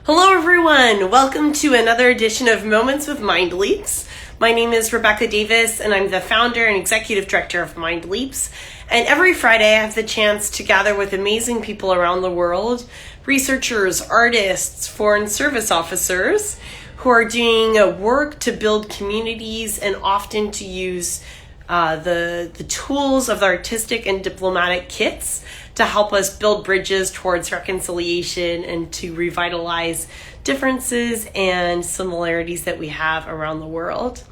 Hello everyone! Welcome to another edition of Moments with MindLeaps. My name is Rebecca Davis and I'm the founder and executive director of MindLeaps. And every Friday I have the chance to gather with amazing people around the world, researchers, artists, foreign service officers, who are doing work to build communities and often to use the tools of the artistic and diplomatic kits to help us build bridges towards reconciliation and to revitalize differences and similarities that we have around the world.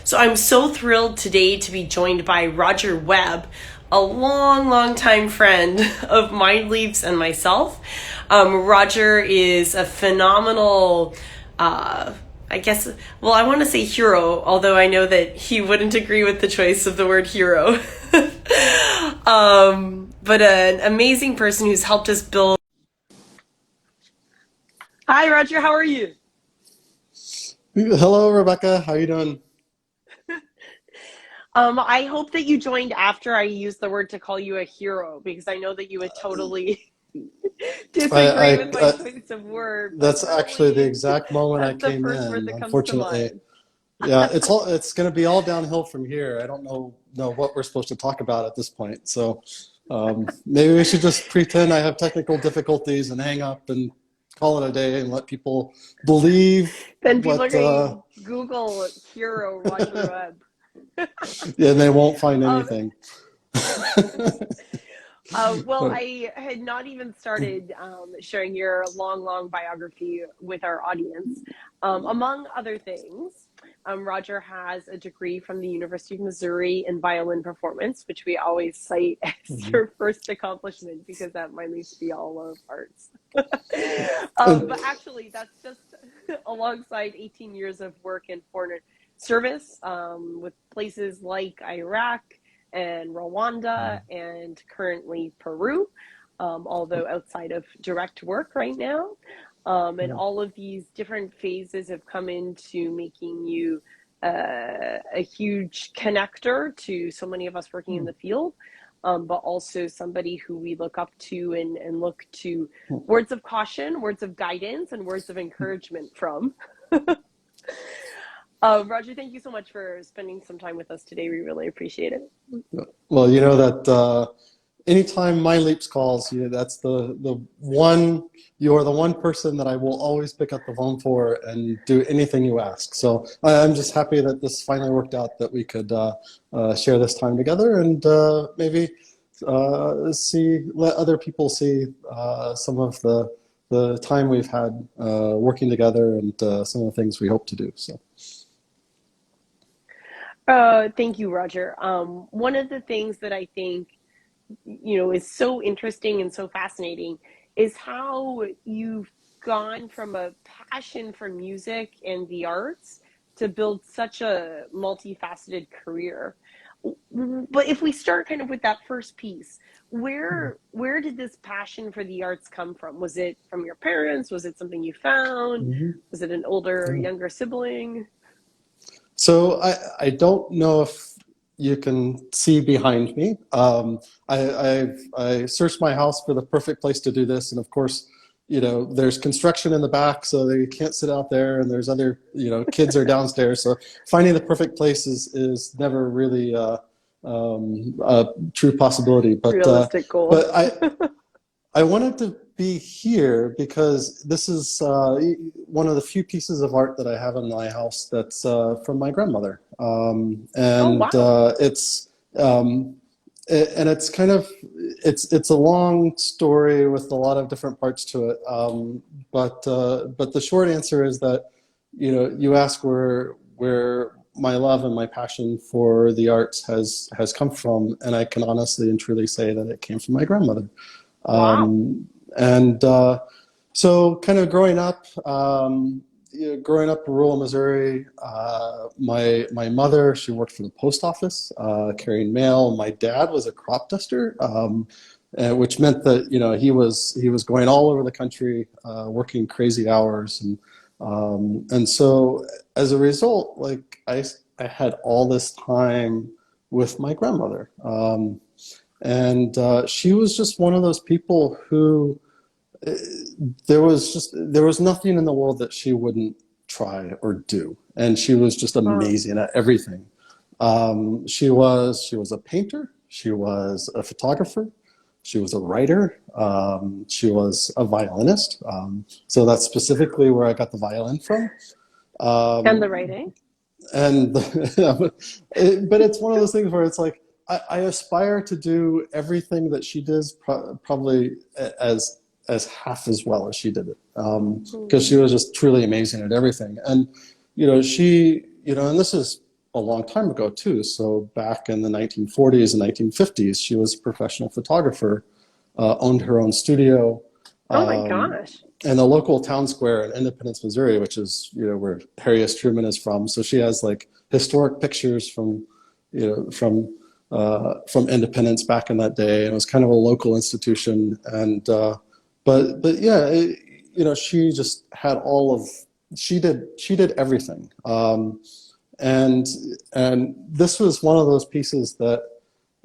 So I'm so thrilled today to be joined by Roger Webb, a long time friend of MindLeaps and myself. Roger is a phenomenal I want to say hero, although I know that he wouldn't agree with the choice of the word hero. But an amazing person who's helped us build. Hi, Roger. How are you? Hello, Rebecca. How you doing? I hope that you joined after I used the word to call you a hero, because I know that you would totally disagree with my choice of word. That's actually the exact moment I came in, unfortunately. Yeah, it's going to be all downhill from here. I don't know what we're supposed to talk about at this point. So maybe we should just pretend I have technical difficulties and hang up and call it a day and let people believe. Then people are going to Google hero Roger Webb. Yeah, they won't find anything. Well, I had not even started sharing your long biography with our audience. Among other things, Roger has a degree from the University of Missouri in Violin Performance, which we always cite as your first accomplishment because that might need to be all of arts. But actually, that's just alongside 18 years of work in foreign service with places like Iraq and Rwanda and currently Peru, although outside of direct work right now. And all of these different phases have come into making you a huge connector to so many of us working in the field, but also somebody who we look up to and look to words of caution, words of guidance, and words of encouragement from. Roger, thank you so much for spending some time with us today. We really appreciate it. Well, you know that anytime MindLeaps calls, that's the one. You're the one person that I will always pick up the phone for and do anything you ask. So I'm just happy that this finally worked out, that we could share this time together and maybe let other people see some of the time we've had working together and some of the things we hope to do. So. Thank you, Roger. One of the things that I think, is so interesting and so fascinating is how you've gone from a passion for music and the arts to build such a multifaceted career. But if we start kind of with that first piece, where did this passion for the arts come from? Was it from your parents? Was it something you found? Was it an older or younger sibling? So I don't know if you can see behind me. I searched my house for the perfect place to do this, and of course, there's construction in the back, so they can't sit out there, and there's other, kids are downstairs. So finding the perfect place is never really a true possibility. But realistic goal. But I wanted to be here because this is one of the few pieces of art that I have in my house that's from my grandmother, it's kind of it's a long story with a lot of different parts to it. But the short answer is that you ask where my love and my passion for the arts has come from, and I can honestly and truly say that it came from my grandmother. Wow. So kind of growing up in rural Missouri, my mother, she worked for the post office, carrying mail. My dad was a crop duster, which meant that, he was going all over the country, working crazy hours. And so as a result, like I had all this time with my grandmother. And she was just one of those people who there was nothing in the world that she wouldn't try or do, and she was just amazing at everything. She was a painter, she was a photographer, she was a writer, she was a violinist. So that's specifically where I got the violin from. And the writing. And but it's one of those things where it's like I aspire to do everything that she does, probably as half as well as she did it, because she was just truly amazing at everything. And and this is a long time ago too. So back in the 1940s and 1950s, she was a professional photographer, owned her own studio. Oh my gosh. And the local town square in Independence, Missouri, which is, where Harry S. Truman is from. So she has like historic pictures from Independence back in that day. And it was kind of a local institution. And, but yeah, she just had she did everything. And this was one of those pieces that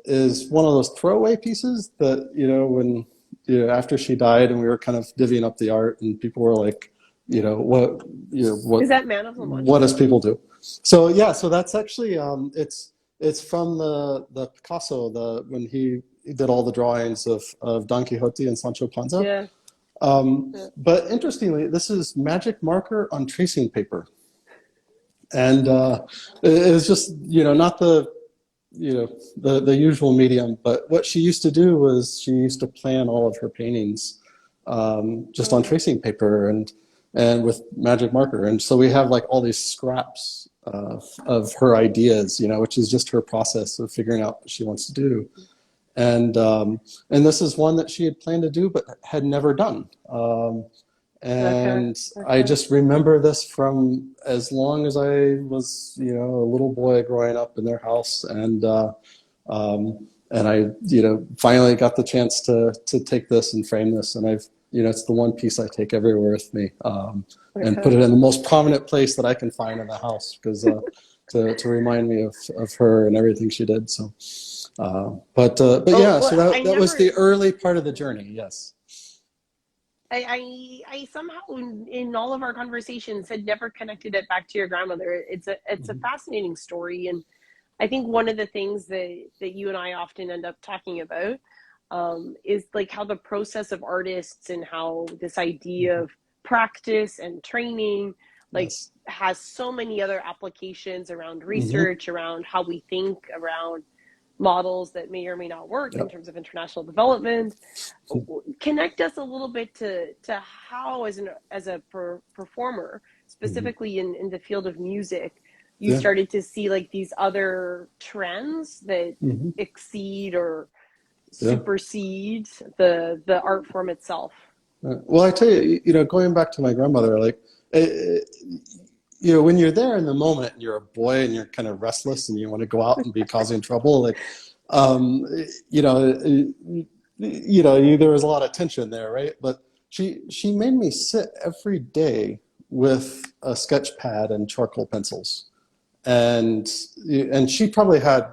is one of those throwaway pieces that, when, after she died and we were kind of divvying up the art and people were like, what is that Man of La Mancha? What does people do? So yeah, so that's actually, it's from the Picasso, when he did all the drawings of Don Quixote and Sancho Panza. Yeah. But interestingly, this is magic marker on tracing paper. And it's just, not the usual medium, but what she used to do was she used to plan all of her paintings just on tracing paper and with magic marker. And so we have like all these scraps of her ideas, which is just her process of figuring out what she wants to do. And this is one that she had planned to do but had never done. And okay. I just remember this from as long as I was, a little boy growing up in their house, and I, finally got the chance to take this and frame this, and I've, it's the one piece I take everywhere with me, and put it in the most prominent place that I can find in the house, because to remind me of her and everything she did. So, but yeah, so that was the early part of the journey. Yes. I somehow in all of our conversations had never connected it back to your grandmother. It's a fascinating story, and I think one of the things that you and I often end up talking about is like how the process of artists and how this idea of practice and training has so many other applications around research, around how we think, around models that may or may not work in terms of international development. Connect us a little bit to how, as a performer, specifically in the field of music, you started to see like these other trends that exceed or supersede the art form itself. Well, I tell you, going back to my grandmother, like, when you're there in the moment and you're a boy and you're kind of restless and you want to go out and be causing trouble, like, there was a lot of tension there, right? But she made me sit every day with a sketch pad and charcoal pencils, and she probably had,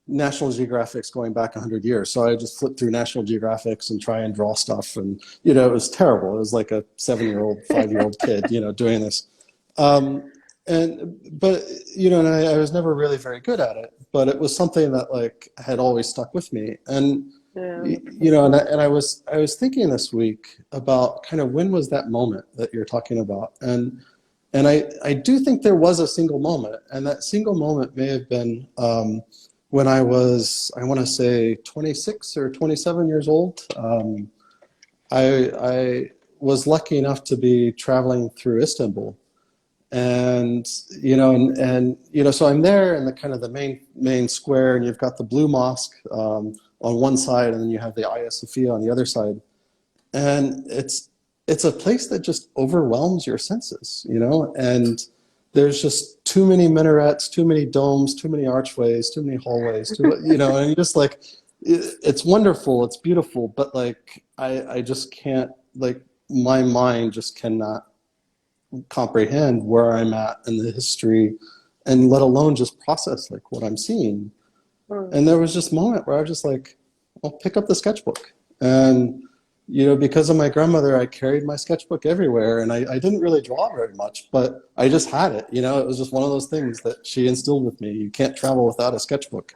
National Geographics going back 100 years. So I just flipped through National Geographics and try and draw stuff, and it was terrible. It was like a 7-year-old, 5-year-old kid, doing this. And I was never really very good at it, but it was something that like had always stuck with me. And and I was thinking this week about kind of when was that moment that you're talking about, and I do think there was a single moment, and that single moment may have been when I was, I want to say 26 or 27 years old. I was lucky enough to be traveling through Istanbul. And so I'm there in the kind of the main square, and you've got the Blue Mosque on one side, and then you have the Hagia Sophia on the other side. And it's a place that just overwhelms your senses, and there's just too many minarets, too many domes, too many archways, too many hallways, and you're just like, it's wonderful, it's beautiful, but like, I just can't, like, my mind just cannot comprehend where I'm at in the history, and let alone just process like what I'm seeing. And there was this moment where I was just like, I'll pick up the sketchbook, and because of my grandmother, I carried my sketchbook everywhere, and I didn't really draw very much, but I just had it. It was just one of those things that she instilled with me. You can't travel without a sketchbook.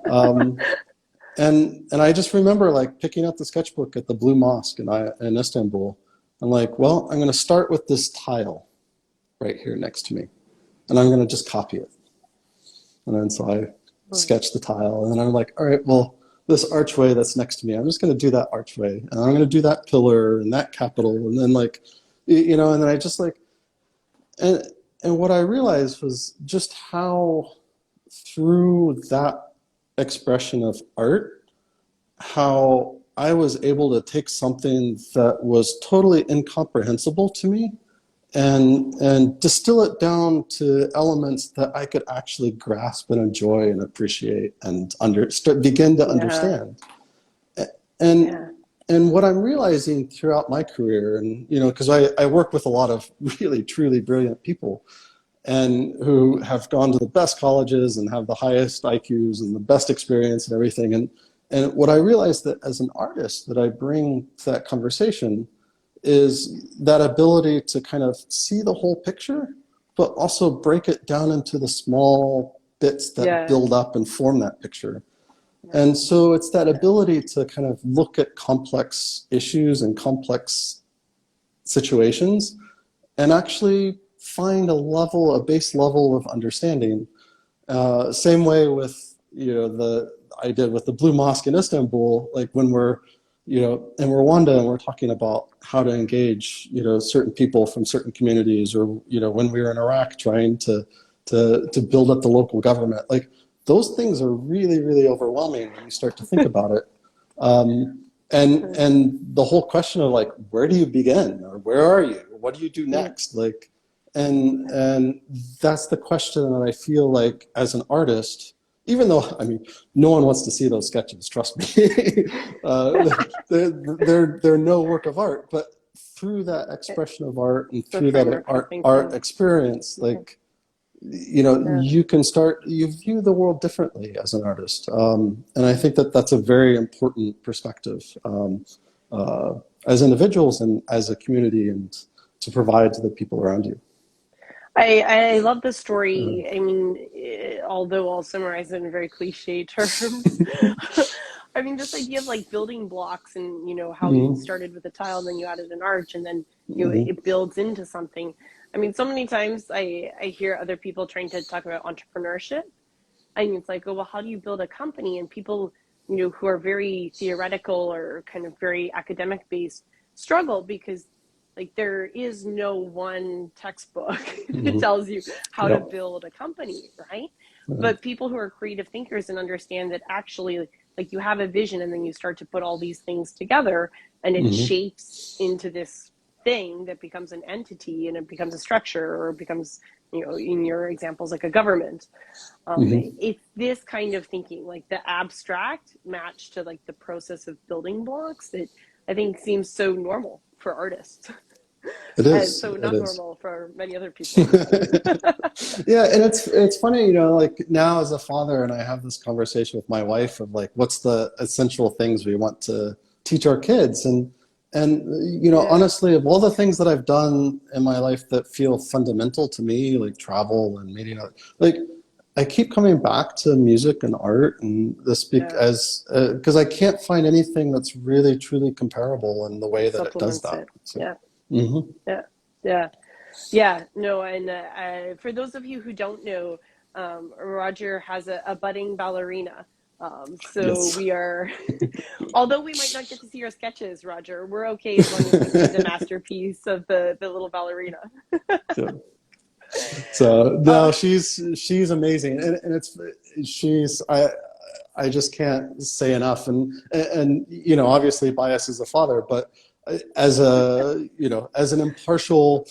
And I just remember like picking up the sketchbook at the Blue Mosque in Istanbul. I'm like, well, I'm going to start with this tile right here next to me, and I'm going to just copy it. And then so I sketched the tile, and then I'm like, all right, well, this archway that's next to me, I'm just going to do that archway, and I'm going to do that pillar and that capital, and then like, and then I just like, and what I realized was just how through that expression of art, how I was able to take something that was totally incomprehensible to me and distill it down to elements that I could actually grasp and enjoy and appreciate and begin to understand. And what I'm realizing throughout my career, and because I work with a lot of really truly brilliant people, and who have gone to the best colleges and have the highest IQs and the best experience and everything, and what I realized that as an artist that I bring to that conversation is that ability to kind of see the whole picture, but also break it down into the small bits that build up and form that picture. And so it's that ability to kind of look at complex issues and complex situations and actually find a base level of understanding. Same way with, I did with the Blue Mosque in Istanbul, like when we're, in Rwanda and we're talking about how to engage, certain people from certain communities, or, when we were in Iraq trying to build up the local government, like those things are really, really overwhelming when you start to think about it. And the whole question of like, where do you begin, or where are you? What do you do next? Like, and that's the question that I feel like as an artist, even though, I mean, no one wants to see those sketches, trust me. They're no work of art, but through that expression of art and through that art experience, like, you can you view the world differently as an artist. And I think that that's a very important perspective as individuals and as a community, and to provide to the people around you. I love the story. I mean, although I'll summarize it in very cliche terms. I mean, this idea of like building blocks, and how you started with a tile, then you added an arch, and then it builds into something. I mean, so many times I hear other people trying to talk about entrepreneurship, and it's like, oh, well, how do you build a company? And people, who are very theoretical or kind of very academic based struggle, because like there is no one textbook that tells you how to build a company, right? But people who are creative thinkers and understand that actually, like you have a vision, and then you start to put all these things together, and it shapes into this thing that becomes an entity, and it becomes a structure, or it becomes, in your examples, like a government. It's this kind of thinking, like the abstract matched to like the process of building blocks, that I think seems so normal for artists. It is. And so not normal for many other people. Yeah, and it's funny, like now as a father, and I have this conversation with my wife of like, what's the essential things we want to teach our kids, and honestly, of all the things that I've done in my life that feel fundamental to me, like travel and media, like I keep coming back to music and art, and this because I can't find anything that's really truly comparable in the way that it does that. So. No, and for those of you who don't know, Roger has a budding ballerina. We are, although we might not get to see your sketches, Roger, we're okay as long as we see the masterpiece of the little ballerina. So no, she's amazing, and I just can't say enough, and obviously bias as a father, but as an impartial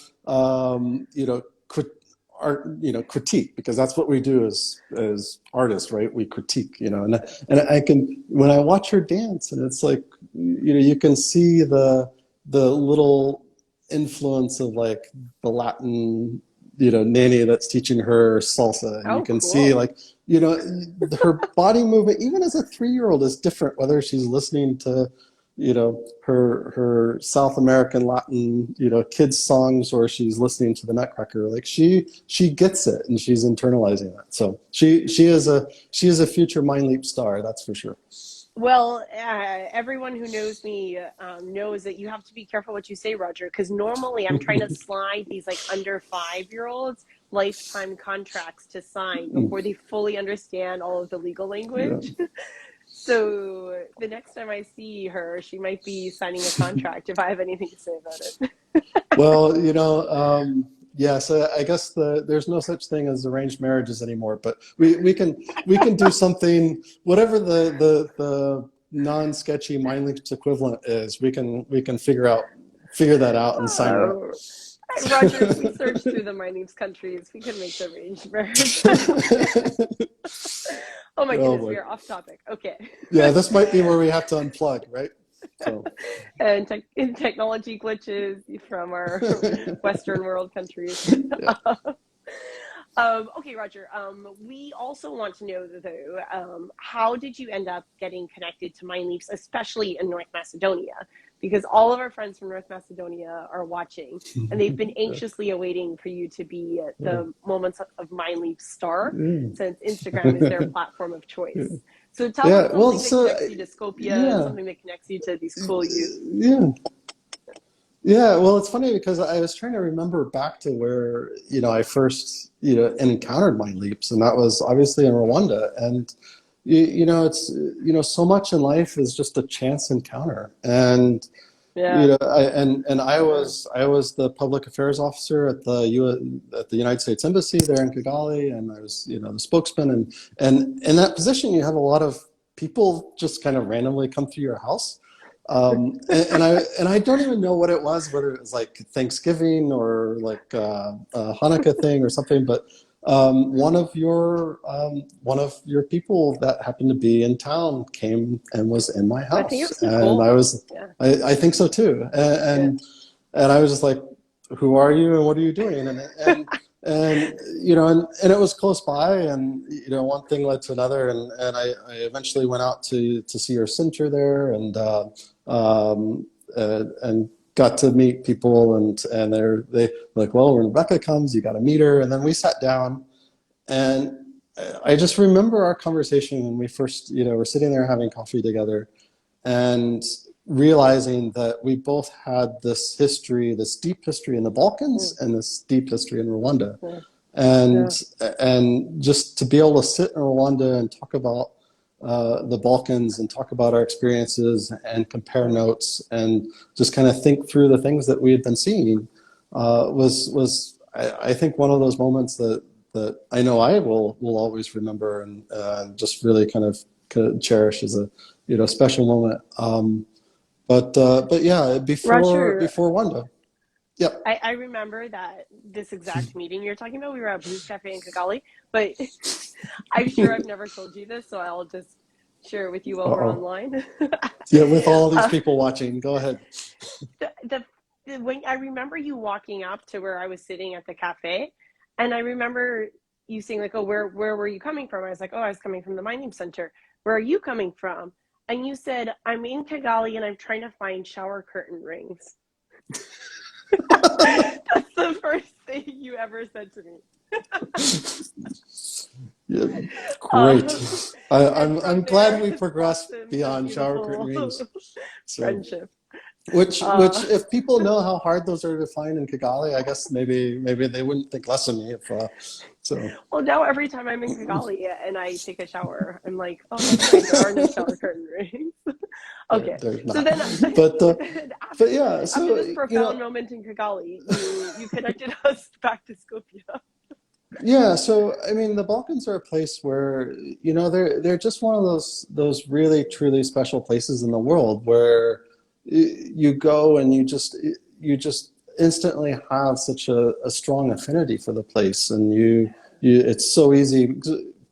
critique, because that's what we do as artists, right? We critique, and I can, when I watch her dance, and it's like, you can see the little influence of like the Latin, nanny that's teaching her salsa, and you can see like, her body movement, even as a 3-year-old, is different, whether she's listening to her South American Latin, kids songs, or she's listening to the Nutcracker. Like she gets it and she's internalizing that. So she is a future MindLeap star, that's for sure. Well, everyone who knows me knows that you have to be careful what you say, Roger, because normally I'm trying to slide these like under 5-year-olds lifetime contracts to sign before they fully understand all of the legal language. Yeah. So the next time I see her, she might be signing a contract if I have anything to say about it. Well, yeah, so I guess there's no such thing as arranged marriages anymore, but we can do something, whatever the non-sketchy MindLeaps equivalent is. We can figure that out and sign it. Roger, if we search through the MindLeaps countries, we can make the arranged marriage. Oh my goodness, we are off topic. Okay. Yeah, this might be where we have to unplug, right? So. And technology glitches from our Western world countries. Yeah. Okay, Roger. We also want to know, though, how did you end up getting connected to MindLeaps, especially in North Macedonia? Because all of our friends from North Macedonia are watching, and they've been anxiously awaiting for you to be the Moments of MindLeaps star, since Instagram is their platform of choice. So tell us something that connects you to Skopje, something that connects you to these cool youth. Yeah, well, it's funny because I was trying to remember back to where, I first, encountered MindLeaps, and that was obviously in Rwanda. And, it's, so much in life is just a chance encounter. And, I was the public affairs officer at the United States Embassy there in Kigali, and I was, the spokesman. And in that position, you have a lot of people just kind of randomly come through your house. And I don't even know what it was, whether it was like Thanksgiving or like a Hanukkah thing or something, but one of your people that happened to be in town came and was in my house. I think it's and cool. I think so too. And I was just like, who are you and what are you doing? And it was close by, and one thing led to another, and I eventually went out to see your center there, and got to meet people, and they like, well, when Rebecca comes, you got to meet her. And then we sat down, and I just remember our conversation when we first, were sitting there having coffee together, and realizing that we both had this deep history in the Balkans and this deep history in Rwanda. And just to be able to sit in Rwanda and talk about the Balkans and talk about our experiences and compare notes and just kind of think through the things that we had been seeing was I think one of those moments that I know I will always remember and just really kind of cherish as a special moment. But yeah, before Rwanda. Yep. I remember that this exact meeting you're talking about, we were at Blues Cafe in Kigali, but I'm sure I've never told you this, so I'll just share it with you while we're online. Yeah, with all these people watching, go ahead. When I remember you walking up to where I was sitting at the cafe, and I remember you saying like, oh, where were you coming from? I was like, oh, I was coming from the MindLeaps Center. Where are you coming from? And you said, I'm in Kigali and I'm trying to find shower curtain rings. That's the first thing you ever said to me. Yeah, great. I'm glad we progressed beyond shower curtain rings. Friendship. Which if people know how hard those are to find in Kigali, I guess maybe they wouldn't think less of me if so. Well, now every time I'm in Kigali and I take a shower, I'm like, oh, that's right, there are no shower curtain rings. Okay, so then, but yeah, so after this profound moment in Kigali, you connected us back to Skopje. Yeah, so I mean, the Balkans are a place where they're just one of those really truly special places in the world where you go and you just instantly have such a strong affinity for the place, and you it's so easy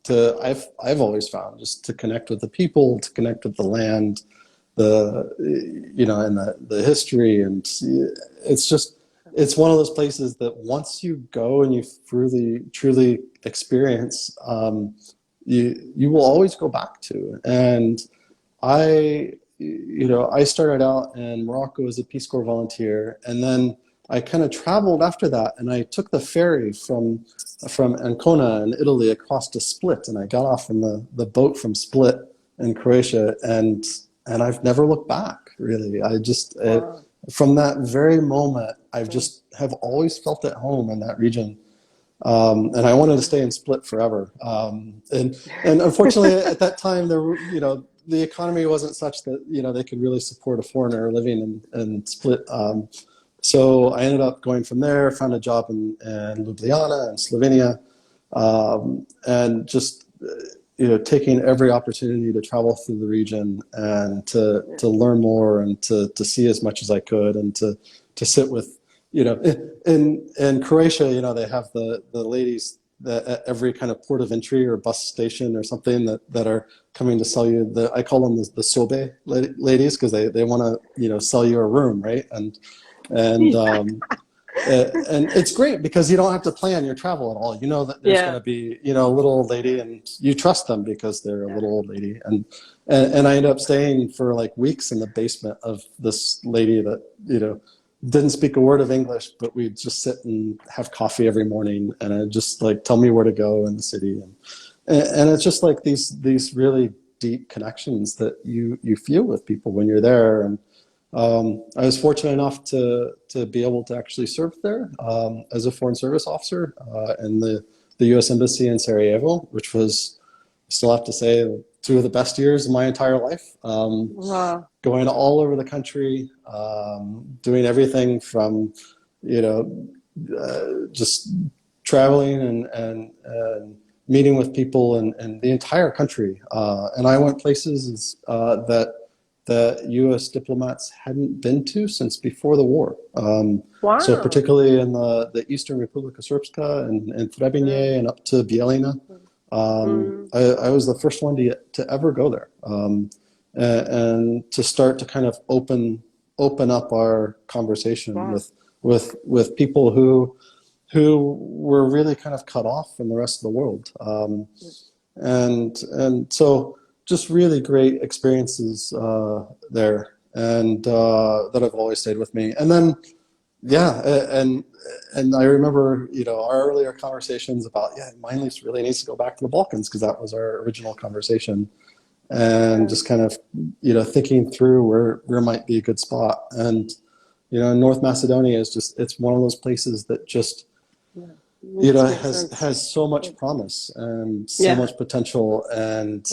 to I've always found just to connect with the people, to connect with the land, and the history, and it's one of those places that once you go and you truly experience, you will always go back to. And I I started out in Morocco as a Peace Corps volunteer, and then I kind of traveled after that, and I took the ferry from Ancona in Italy across to Split, and I got off in the boat from Split in Croatia, and I've never looked back, really. Wow. From that very moment, I've just have always felt at home in that region. And I wanted to stay in Split forever. And unfortunately, at that time, the economy wasn't such that, they could really support a foreigner living in Split. So I ended up going from there, found a job in Ljubljana in Slovenia, and just, taking every opportunity to travel through the region and to learn more and to see as much as I could, and to sit with, in Croatia, they have the ladies that at every kind of port of entry or bus station or something that are coming to sell you I call them the sobe ladies, because they want to, sell you a room, right? And it's great because you don't have to plan your travel at all. You know that there's going to be, a little old lady, and you trust them because they're a little old lady. And I ended up staying for like weeks in the basement of this lady that, didn't speak a word of English, but we'd just sit and have coffee every morning, and I'd just like tell me where to go in the city. And it's just like these really deep connections that you feel with people when you're there. And I was fortunate enough to be able to actually serve there as a foreign service officer in the U.S. Embassy in Sarajevo, which was, I still have to say, two of the best years of my entire life. Wow. Going all over the country, doing everything from, just traveling and meeting with people in the entire country. And I went places that U.S. diplomats hadn't been to since before the war. Wow. So particularly in the Eastern Republika Srpska and Trebinje and up to Bijeljina. I was the first one to ever go there, and to start to kind of open up our conversation with people who were really kind of cut off from the rest of the world, and so just really great experiences there, and that have always stayed with me. And then and I remember, our earlier conversations about, MindLeaps really needs to go back to the Balkans, because that was our original conversation, and just kind of, thinking through where might be a good spot. And, North Macedonia is it's one of those places that just, has so much promise and so much potential, and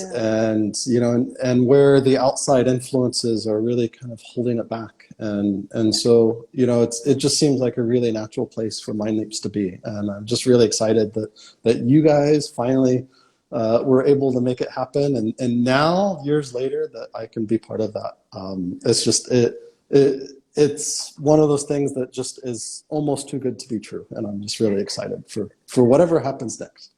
where the outside influences are really kind of holding it back, and so it just seems like a really natural place for MindLeaps to be, and I'm just really excited that you guys finally were able to make it happen, and now years later that I can be part of that. It's just it's one of those things that just is almost too good to be true, and I'm just really excited for whatever happens next.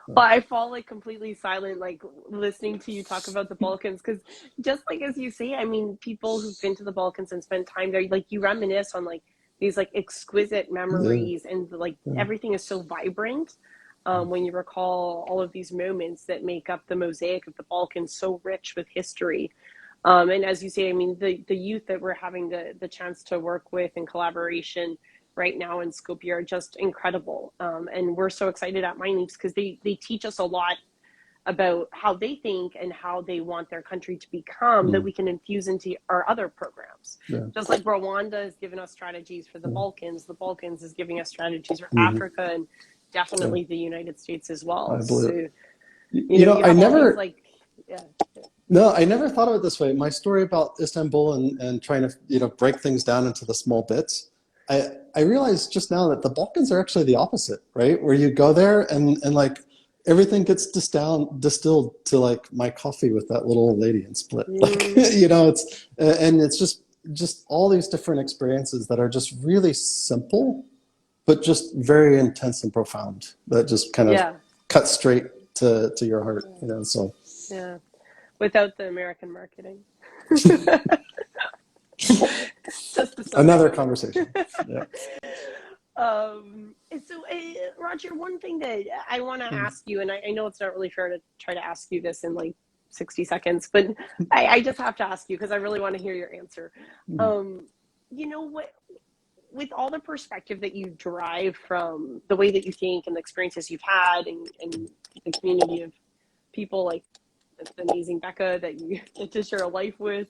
Well, I fall like completely silent, like listening to you talk about the Balkans, because just like as you say, I mean, people who've been to the Balkans and spent time there, like you reminisce on like these like exquisite memories, and like everything is so vibrant. When you recall all of these moments that make up the mosaic of the Balkans, so rich with history. And as you say, I mean, the youth that we're having the chance to work with in collaboration right now in Skopje are just incredible. And we're so excited at MindLeaps because they teach us a lot about how they think and how they want their country to become, that we can infuse into our other programs. Just like Rwanda has given us strategies for the Balkans is giving us strategies for Africa, and definitely the United States as well. So, I never No, I never thought of it this way. My story about Istanbul and trying to, break things down into the small bits, I realized just now that the Balkans are actually the opposite, right? Where you go there and like everything gets distilled to like my coffee with that little old lady in Split. Like, it's just all these different experiences that are just really simple, but just very intense and profound, that just kind of cut straight to your heart, so. Yeah. Without the American marketing. Another conversation. So, Roger, one thing that I want to ask you, and I know it's not really fair to try to ask you this in like 60 seconds, but I just have to ask you because I really want to hear your answer. You know what? With all the perspective that you derive from the way that you think and the experiences you've had and the community of people like the amazing Becca that you get to share a life with,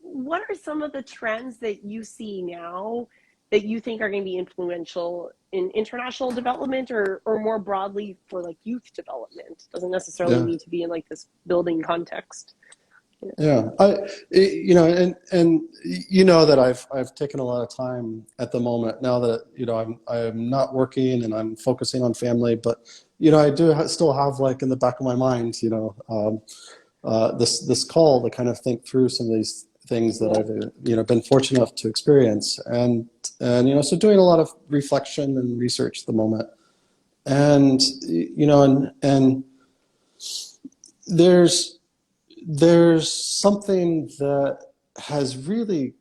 what are some of the trends that you see now that you think are going to be influential in international development or more broadly for like youth development? Doesn't necessarily need to be in like this building context. Yeah, you know, and you know that I've taken a lot of time at the moment now that, you know, I'm not working and I'm focusing on family, but, you know, I do still have like in the back of my mind, you know, this call to kind of think through some of these things that I've, you know, been fortunate enough to experience, and you know, so doing a lot of reflection and research at the moment, and you know, and there's something that has really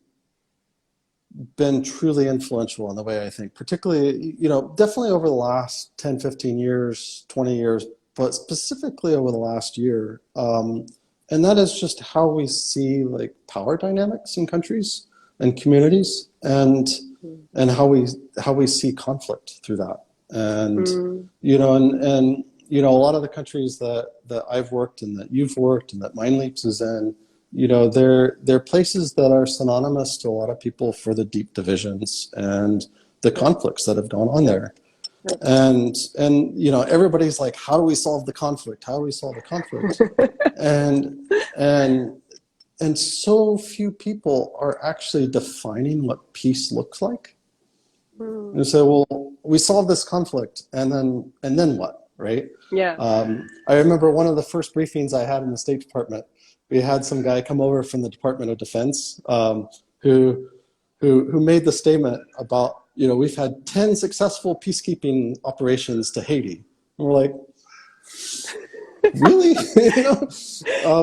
been truly influential in the way I think, particularly, you know, definitely over the last 10, 15 years, 20 years, but specifically over the last year. And that is just how we see like power dynamics in countries and communities, and how we see conflict through that. And you know, and you know, a lot of the countries that I've worked in, that you've worked, and that MindLeaps is in, you know, they're places that are synonymous to a lot of people for the deep divisions and the conflicts that have gone on there. And you know, everybody's like, how do we solve the conflict? How do we solve the conflict? and so few people are actually defining what peace looks like. And so, well, we solve this conflict, and then what, right? Yeah. I remember one of the first briefings I had in the State Department. We had some guy come over from the Department of Defense, who made the statement about, you know, we've had 10 successful peacekeeping operations to Haiti. And we're like, really?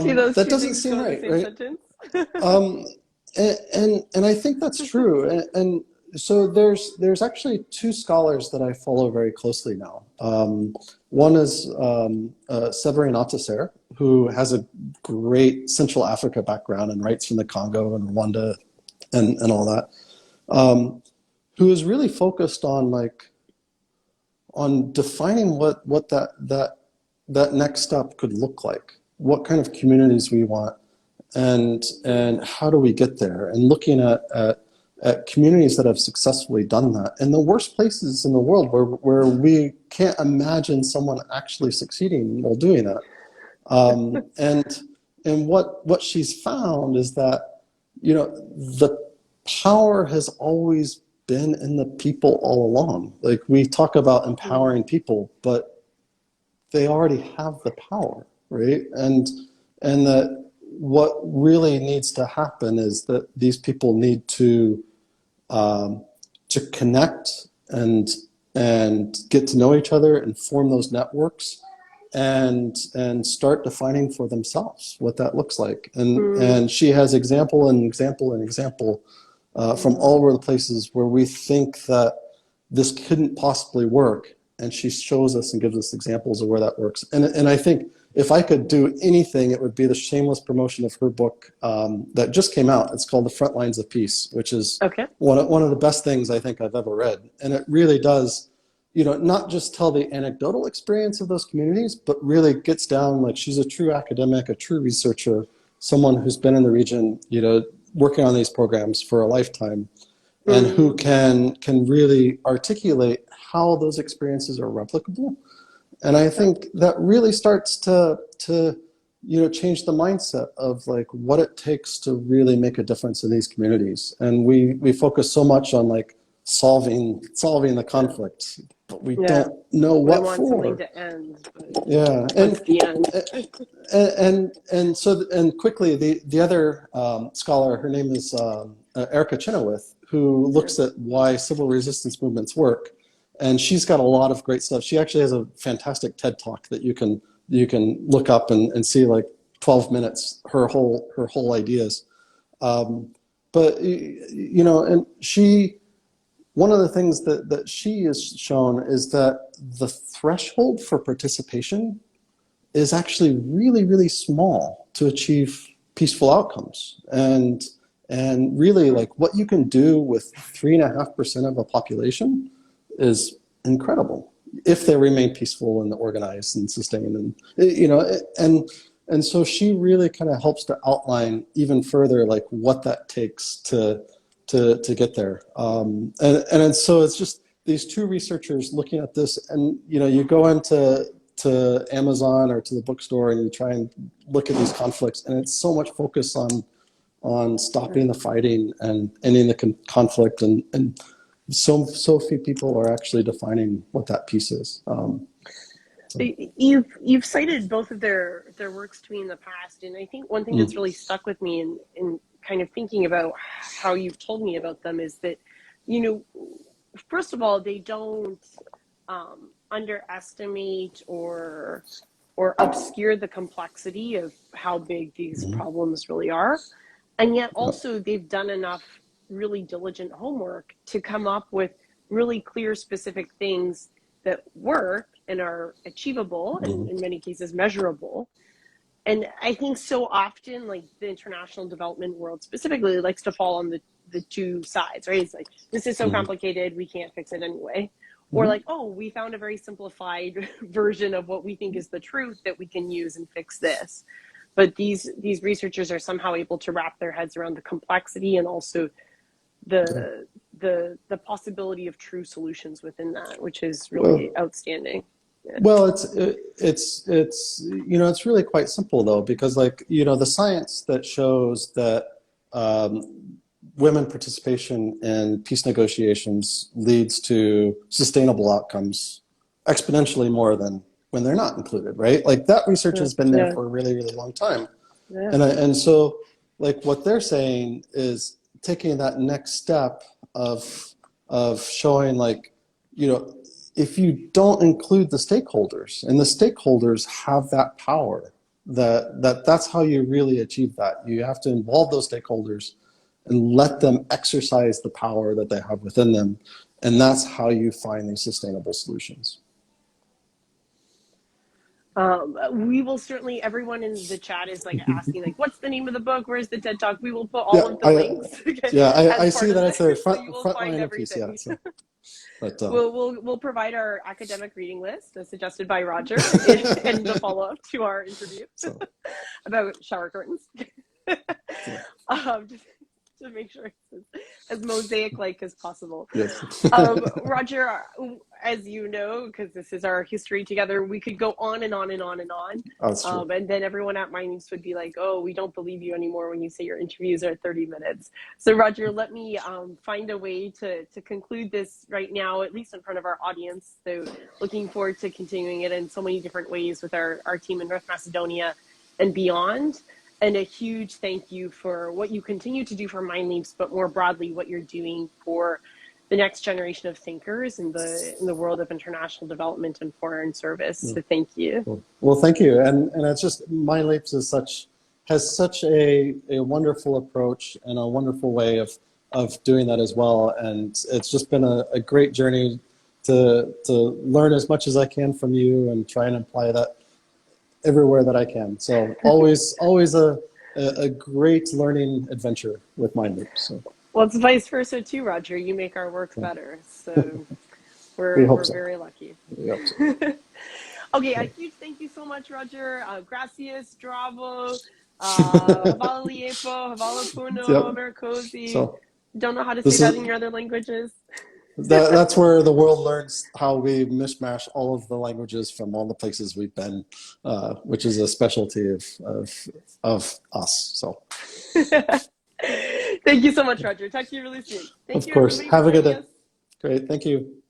You know, that doesn't seem right, right? And I think that's true. And so there's actually two scholars that I follow very closely now. One is Severin Atasser, who has a great Central Africa background and writes from the Congo and Rwanda and all that. Who is really focused on defining what that next step could look like, what kind of communities we want, and how do we get there, and looking at communities that have successfly done that in the worst places in the world where we can't imagine someone actually succeeding while doing that. And what she's found is that, you know, the power has always been in the people all along. Like, we talk about empowering people, but they already have the power, right? And that what really needs to happen is that these people need to connect and get to know each other and form those networks, and start defining for themselves what that looks like. And she has example from all over the places where we think that this couldn't possibly work, and she shows us and gives us examples of where that works. And I think if I could do anything, it would be the shameless promotion of her book that just came out. It's called The Front Lines of Peace, which is one of the best things I think I've ever read. And it really does, you know, not just tell the anecdotal experience of those communities, but really gets down, like, she's a true academic, a true researcher, someone who's been in the region, you know, working on these programs for a lifetime, and who can really articulate how those experiences are replicable. And I think that really starts to you know, change the mindset of like what it takes to really make a difference in these communities. And we focus so much on like solving the conflict, but we don't know what for. Something to end. Yeah, and quickly the other scholar, her name is Erica Chenoweth, who looks at why civil resistance movements work, and she's got a lot of great stuff. She actually has a fantastic TED Talk that you can look up and see, like 12 minutes, her whole ideas. But you know, and one of the things that she has shown is that the threshold for participation is actually really, really small to achieve peaceful outcomes. And really, like, what you can do with 3.5% of a population is incredible if they remain peaceful and organized and sustained. And, you know, and so she really kind of helps to outline even further, like, what that takes to get there. And so it's just these two researchers looking at this, and, you know, you go into Amazon or to the bookstore and you try and look at these conflicts, and it's so much focus on stopping the fighting and ending the conflict, and so few people are actually defining what that piece is. So. You've cited both of their works to me in the past, and I think one thing that's really stuck with me in kind of thinking about how you've told me about them is that, you know, first of all, they don't underestimate or obscure the complexity of how big these problems really are. And yet also they've done enough really diligent homework to come up with really clear, specific things that work and are achievable and in many cases measurable. And I think so often, like, the international development world specifically likes to fall on the two sides, right? It's like, this is so complicated, we can't fix it anyway. Or like, oh, we found a very simplified version of what we think is the truth that we can use and fix this. But these researchers are somehow able to wrap their heads around the complexity and also the possibility of true solutions within that, which is really outstanding. Yeah. Well, it's you know, it's really quite simple though, because, like, you know, the science that shows that women participation in peace negotiations leads to sustainable outcomes exponentially more than when they're not included, right? Like, that research has been there for a really, really long time. Yeah. And so, like, what they're saying is taking that next step of showing, like, you know, if you don't include the stakeholders, and the stakeholders have that power, that's how you really achieve that. You have to involve those stakeholders and let them exercise the power that they have within them. And that's how you find these sustainable solutions. We will certainly, everyone in the chat is like asking, like, what's the name of the book? Where's the TED Talk? We will put all of the links. I see that it's a front line piece. Yeah, so. But, we'll provide our academic reading list as suggested by Roger in the follow-up to our interview about shower curtains. Just to make sure it's as mosaic-like as possible. Yes. Roger, as you know, because this is our history together, we could go on and on and on and on. Oh, that's true. And then everyone at MindLeaps would be like, oh, we don't believe you anymore when you say your interviews are 30 minutes. So Roger, let me find a way to conclude this right now, at least in front of our audience. So looking forward to continuing it in so many different ways with our team in North Macedonia and beyond. And a huge thank you for what you continue to do for MindLeaps, but more broadly, what you're doing for the next generation of thinkers in the world of international development and foreign service. So thank you. Well, thank you. And it's just, MindLeaps has such a wonderful approach and a wonderful way of doing that as well. And it's just been a great journey to learn as much as I can from you and try and apply that everywhere that I can. So always a great learning adventure with MindLeaps. So. Well, it's vice versa too, Roger. You make our work better. So we're very lucky. Okay, a huge thank you so much, Roger. Gracias, Dravo, Hvala Liepo, Hvala Puno, Mercosi. So, don't know how to say that in your other languages. That's where the world learns how we mishmash all of the languages from all the places we've been, which is a specialty of us. So, thank you so much, Roger. Talk to you really soon. Thank you. Of course. Have a good day. Great. Thank you.